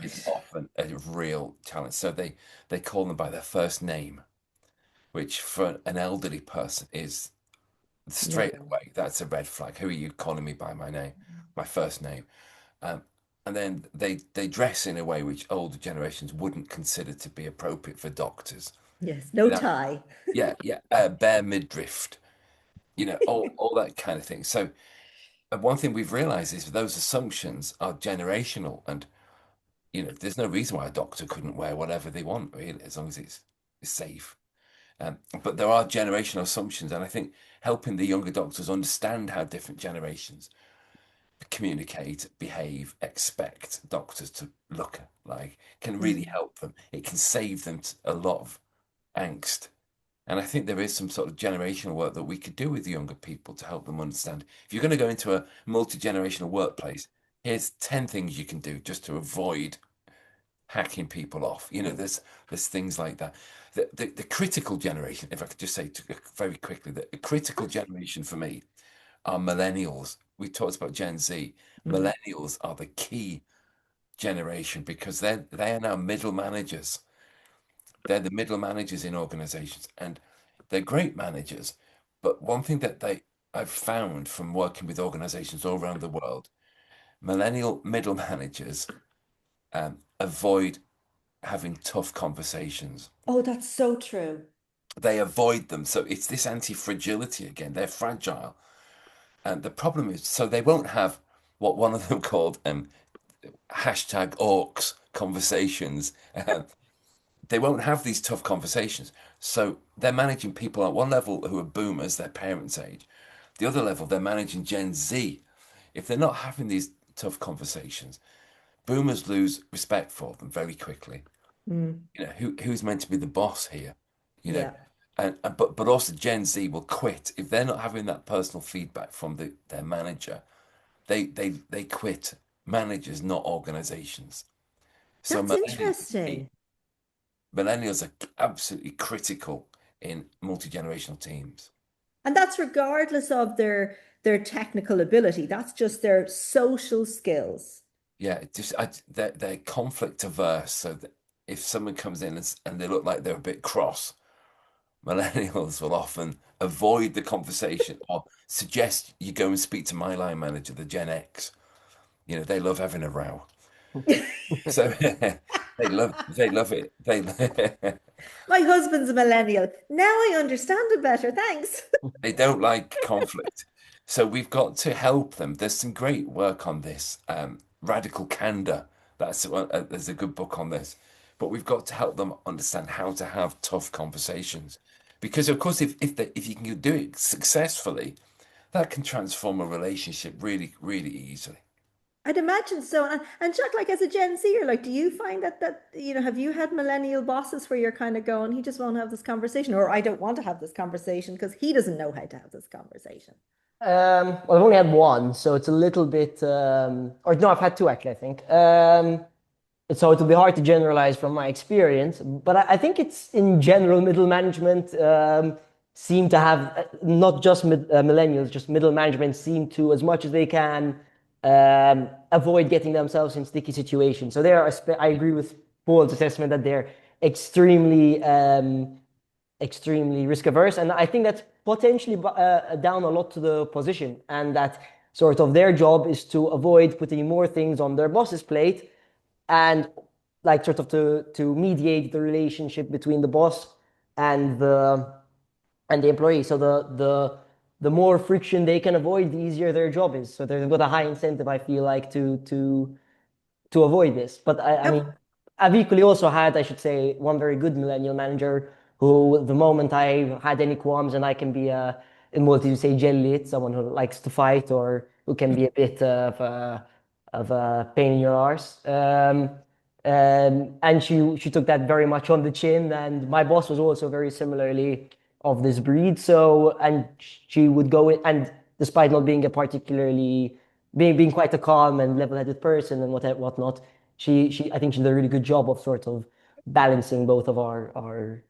is Right. often a real challenge. So they call them by their first name, which for an elderly person is straight No. away, that's a red flag. Who are you calling me by my name, my first name? Um, and then they dress in a way which older generations wouldn't consider to be appropriate for doctors. Yes, no That, tie. yeah, yeah, bare midriff, all that kind of thing. So one thing we've realized is those assumptions are generational, and there's no reason why a doctor couldn't wear whatever they want, really, as long as it's safe. But there are generational assumptions, and I think helping the younger doctors understand how different generations communicate, behave, expect doctors to look like can really Mm. help them. It can save them a lot of angst. And I think there is some sort of generational work that we could do with the younger people to help them understand. If you're going to go into a multi-generational workplace, here's 10 things you can do just to avoid hacking people off. There's things like that. The critical generation, if I could just say very quickly, the critical generation for me are millennials. We talked about Gen Z. Mm. Millennials are the key generation because they are now middle managers. They're the middle managers in organizations, and they're great managers. But one thing that I've found from working with organizations all around the world, millennial middle managers avoid having tough conversations. Oh, that's so true. They avoid them. So it's this anti-fragility again. They're fragile. And the problem is, so they won't have what one of them called hashtag orcs conversations. They won't have these tough conversations. So they're managing people at one level who are boomers, their parents' age. The other level, they're managing Gen Z. If they're not having these tough conversations, boomers lose respect for them very quickly. Mm. Who's meant to be the boss here? You know, Yeah. but also Gen Z will quit if they're not having that personal feedback from their manager. They quit managers, not organizations. So That's millennials are interesting. millennials are absolutely critical in multi-generational teams. And that's regardless of their technical ability. That's just their social skills. Yeah, they're conflict averse. So that if someone comes in and they look like they're a bit cross, millennials will often avoid the conversation or suggest you go and speak to my line manager, the Gen X. They love having a row. So they love it. My husband's a millennial. Now I understand it better. Thanks. They don't like conflict. So we've got to help them. There's some great work on this. Radical Candor. There's a good book on this. But we've got to help them understand how to have tough conversations. Because of course, if you can do it successfully, that can transform a relationship really, really easily. I'd imagine so. And Jack, like as a Gen Zer, like, do you find that have you had millennial bosses where you're kind of going, he just won't have this conversation, or I don't want to have this conversation because he doesn't know how to have this conversation? Well, I've only had one, so it's a little bit, or no, I've had two actually, I think. So it'll be hard to generalize from my experience, but I think it's in general middle management seem to have not just millennials, just middle management seem to, as much as they can, avoid getting themselves in sticky situations. So I agree with Paul's assessment that they're extremely extremely risk averse. And I think that's potentially down a lot to the position, and that sort of their job is to avoid putting more things on their boss's plate and like sort of to mediate the relationship between the boss and the employee. So the more friction they can avoid, the easier their job is. So they've got a high incentive, I feel like, to avoid this. But I Yep. mean, I've equally also had, I should say, one very good millennial manager who, the moment I had any qualms, and I can be in multi, you say jelly, someone who likes to fight or who can be a bit of a pain in your arse. And she took that very much on the chin. And my boss was also very similarly of this breed. So, and she would go in, and despite not being a particularly being quite a calm and level-headed person and whatnot, I think she did a really good job of sort of balancing both of our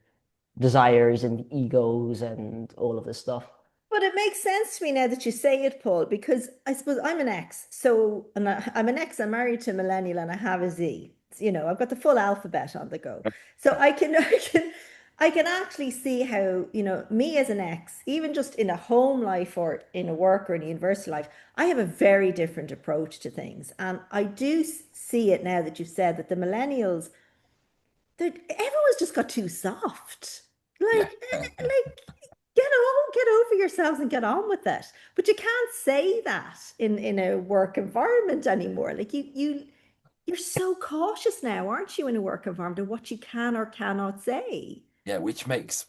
desires and egos and all of this stuff. But it makes sense to me now that you say it, Paul, because I suppose I'm an ex. So, and I'm an ex, I'm married to a millennial and I have a Z. I've got the full alphabet on the go. So I can actually see how, me as an ex, even just in a home life or in a work or in a university life, I have a very different approach to things. And I do see it now that you've said that the millennials, everyone's just got too soft. Yeah. Like, get get over yourselves and get on with it. But you can't say that in a work environment anymore. Like you're so cautious now, aren't you, in a work environment of what you can or cannot say? Yeah, which makes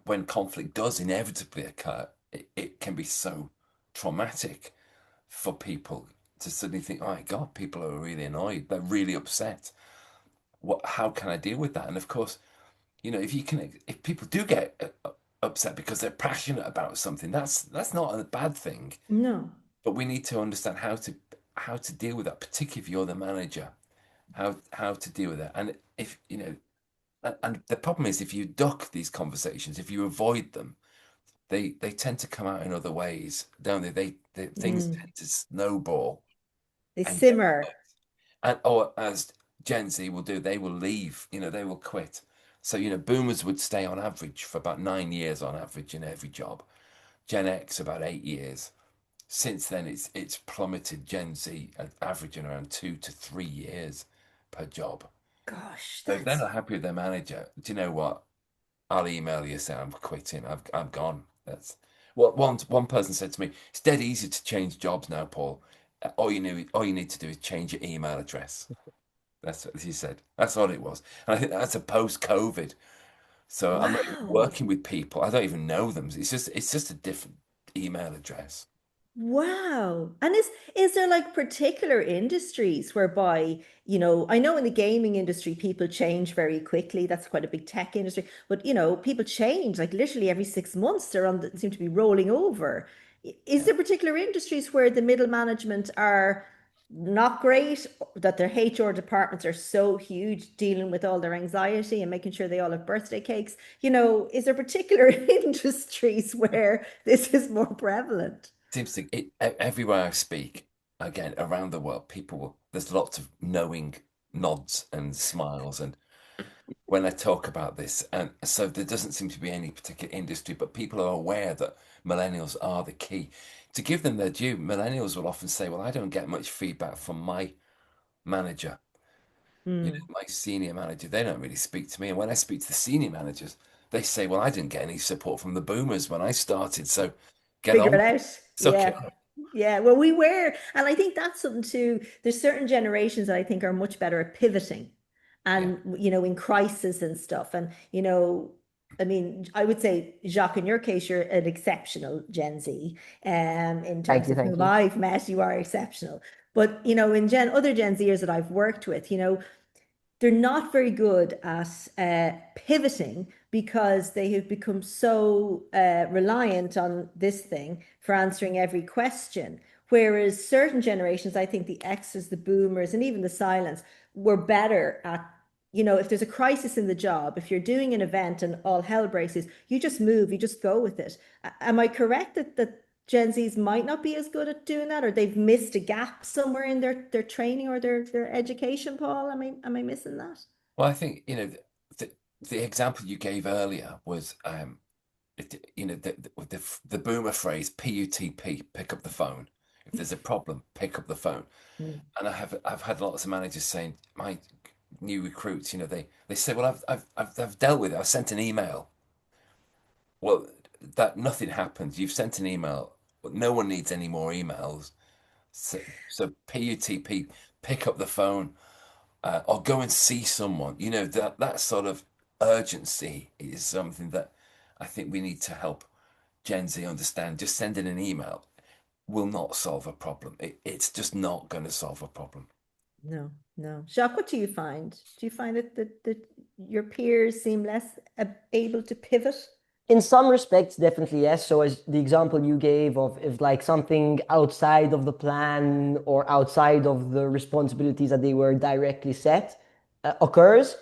when conflict does inevitably occur, it can be so traumatic for people to suddenly think, oh my God, people are really annoyed, they're really upset. How can I deal with that? And of course, if people do get upset because they're passionate about something, that's not a bad thing. No. But we need to understand how to deal with that, particularly if you're the manager, how to deal with it. And if and the problem is if you duck these conversations, if you avoid them, they tend to come out in other ways, don't they? Things Mm. tend to snowball They and get simmer. worse. And or as Gen Z will do, they will leave, they will quit. So, boomers would stay on average for about 9 years on average in every job. Gen X about 8 years. Since then, it's plummeted. Gen Z averaging around 2 to 3 years per job. Gosh, So if they're that's not happy with their manager, do you know what? I'll email you saying I'm quitting. I'm gone. That's what one person said to me. It's dead easy to change jobs now, Paul. All you need to do is change your email address. That's what he said. That's all it was. And I think that's a post-COVID. So I'm not even wow. working with people. I don't even know them. It's just a different email address. Wow. And is there like particular industries whereby, I know in the gaming industry people change very quickly. That's quite a big tech industry. But people change like literally every 6 months. Seem to be rolling over. Is Yeah. there particular industries where the middle management are not great, that their HR departments are so huge, dealing with all their anxiety and making sure they all have birthday cakes? Is there particular industries where this is more prevalent? Seems to everywhere I speak, again around the world, there's lots of knowing nods and smiles, and when I talk about this, and so there doesn't seem to be any particular industry, but people are aware that millennials are the key. To give them their due, millennials will often say, "Well, I don't get much feedback from my manager, Hmm. my senior manager. They don't really speak to me." And when I speak to the senior managers, they say, "Well, I didn't get any support from the boomers when I started, so get Figure on, it out. suck it Yeah. up." Yeah. Well, we were, and I think that's something too. There's certain generations that I think are much better at pivoting Yeah, and, in crisis and stuff. And, I mean, I would say, Jacques, in your case, you're an exceptional Gen Z. In Thank terms you, of thank whom you. I've met, you are exceptional. But, in other Gen Zers that I've worked with, they're not very good at pivoting because they have become so reliant on this thing for answering every question. Whereas certain generations, I think the X's, the boomers, and even the silents were better at, if there's a crisis in the job, if you're doing an event and all hell breaks loose, you just move, you just go with it. Am I correct that Gen Zs might not be as good at doing that, or they've missed a gap somewhere in their training or their education, Paul? Am I missing that? well, I think the, the example you gave earlier was the boomer phrase PUTP, pick up the phone. If there's a problem, pick up the phone. Mm. And I've had lots of managers saying my new recruits, they say, well, I've dealt with it. I've sent an email. Well, that nothing happens. You've sent an email. But no one needs any more emails. So PUTP, pick up the phone, or go and see someone. That sort of urgency is something that I think we need to help Gen Z understand. Just sending an email will not solve a problem. It's just not going to solve a problem. No, no. Jacques, what do you find? Do you find that your peers seem less able to pivot? In some respects, definitely yes. So as the example you gave of if like something outside of the plan or outside of the responsibilities that they were directly set occurs,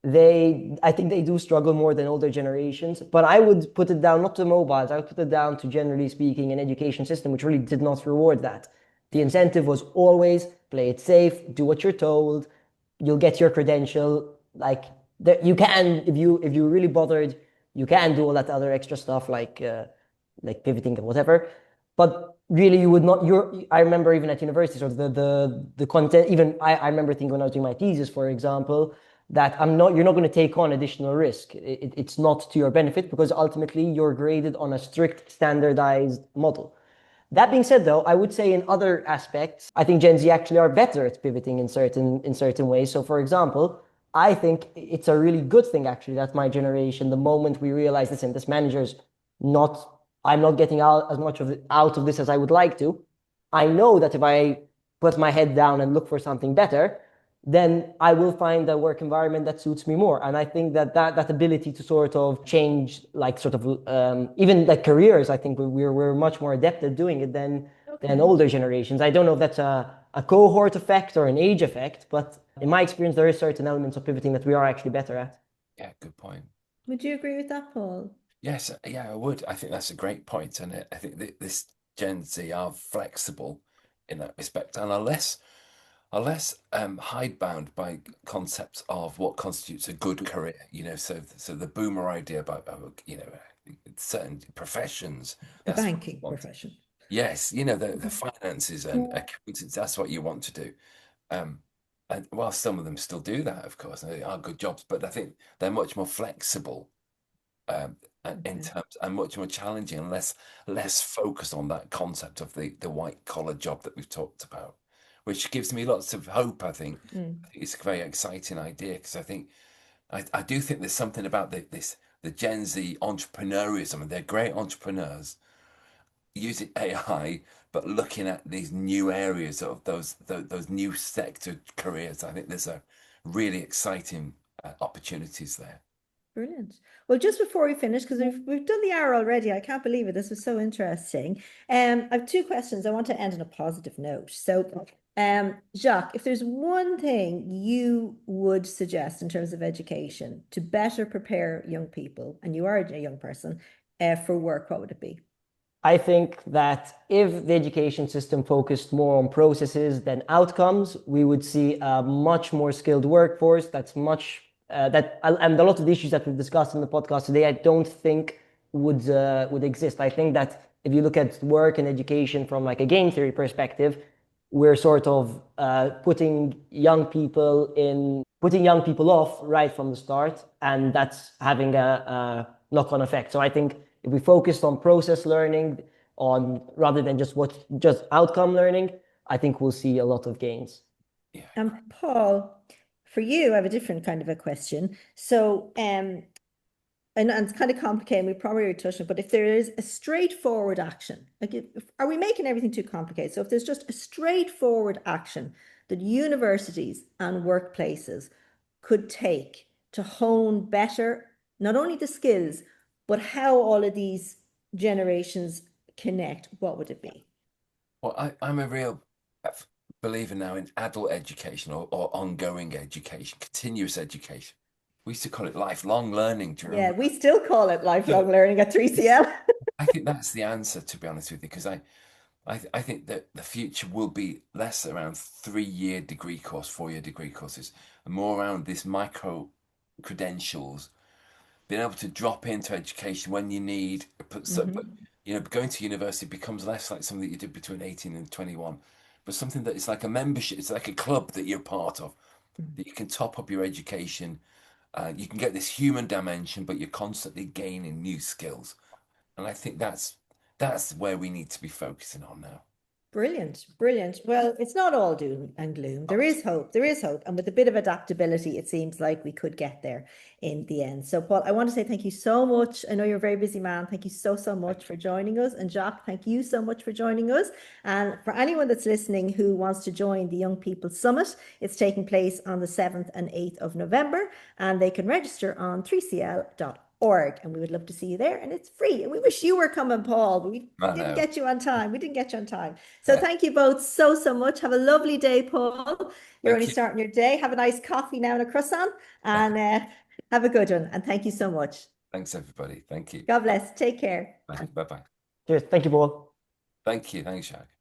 I think they do struggle more than older generations. But I would put it down not to mobiles, I would put it down to generally speaking an education system which really did not reward that. The incentive was always play it safe, do what you're told, you'll get your credential. Like that you can, if you really bothered, you can do all that other extra stuff like pivoting and whatever. But really, you would not. I remember even at university, sort of the content. Even I remember thinking when I was doing my thesis, for example, that you're not going to take on additional risk. It's not to your benefit because ultimately you're graded on a strict standardized model. That being said, though, I would say in other aspects, I think Gen Z actually are better at pivoting in certain ways. So, for example, I think it's a really good thing actually that my generation, the moment we realize, listen, this manager's not, I'm not getting out as much out of this as I would like to. I know that if I put my head down and look for something better, then I will find a work environment that suits me more. And I think that ability to sort of change, like sort of even like careers, I think we're much more adept at doing it than older generations. I don't know if that's a cohort effect or an age effect, but in my experience, there is certain elements of pivoting that we are actually better at. Yeah, good point. Would you agree with that, Paul? Yes, yeah, I would. I think that's a great point, and I think this Gen Z are flexible in that respect and are less hidebound by concepts of what constitutes a good career. So the boomer idea about certain professions. A That's what banking you want. profession. Yes, the finances and accountants. That's what you want to do. And while some of them still do that, of course, and they are good jobs, but I think they're much more flexible in terms and much more challenging and less focused on that concept of the white collar job that we've talked about, which gives me lots of hope. I think it's a very exciting idea because I do think there's something about the Gen Z entrepreneurism, and they're great entrepreneurs using AI, but looking at these new areas of those new sector careers. I think there's a really exciting opportunities there. Brilliant. Well, just before we finish, because we've done the hour already, I can't believe it. This was so interesting. I have two questions. I want to end on a positive note. So, Jacques, if there's one thing you would suggest in terms of education to better prepare young people, and you are a young person, for work, what would it be? I think that if the education system focused more on processes than outcomes, we would see a much more skilled workforce that's much and a lot of the issues that we've discussed in the podcast today, I don't think would exist. I think that if you look at work and education from like a game theory perspective, we're sort of putting young people off right from the start, and that's having a knock-on effect. So I think if we focused on process learning rather than just outcome learning, I think we'll see a lot of gains. Yeah. And Paul, for you, I have a different kind of a question. So, and it's kind of complicated. We probably already touched on it, but if there is a straightforward action, like are we making everything too complicated? So if there's just a straightforward action that universities and workplaces could take to hone better, not only the skills, but how all of these generations connect, what would it be? Well, I'm a real believer now in adult education or ongoing education, continuous education. We used to call it lifelong learning. Do you remember? Yeah, we still call it lifelong learning at 3CL. I think that's the answer, to be honest with you, because I think that the future will be less around 3-year degree course, 4-year degree courses, and more around this micro credentials, being able to drop into education when you need. But going to university becomes less like something that you did between 18 and 21, but something that is like a membership. It's like a club that you're part of, that you can top up your education. You can get this human dimension, but you're constantly gaining new skills. And I think that's where we need to be focusing on now. Brilliant, brilliant. Well, it's not all doom and gloom. There is hope. There is hope. And with a bit of adaptability, it seems like we could get there in the end. So, Paul, I want to say thank you so much. I know you're a very busy man. Thank you so, so much for joining us. And Jacques, thank you so much for joining us. And for anyone that's listening who wants to join the Young People Summit, it's taking place on the 7th and 8th of November. And they can register on 3cl.org. And we would love to see you there, and it's free. And we wish you were coming, Paul, but we didn't get you on time. So thank you both so, so much. Have a lovely day, Paul. You're only starting your day. Have a nice coffee now and a croissant, and have a good one. And thank you so much. Thanks, everybody. Thank you. God bless. Take care. Bye-bye. Cheers. Thank you, Paul. Thank you. Thanks, Jacques.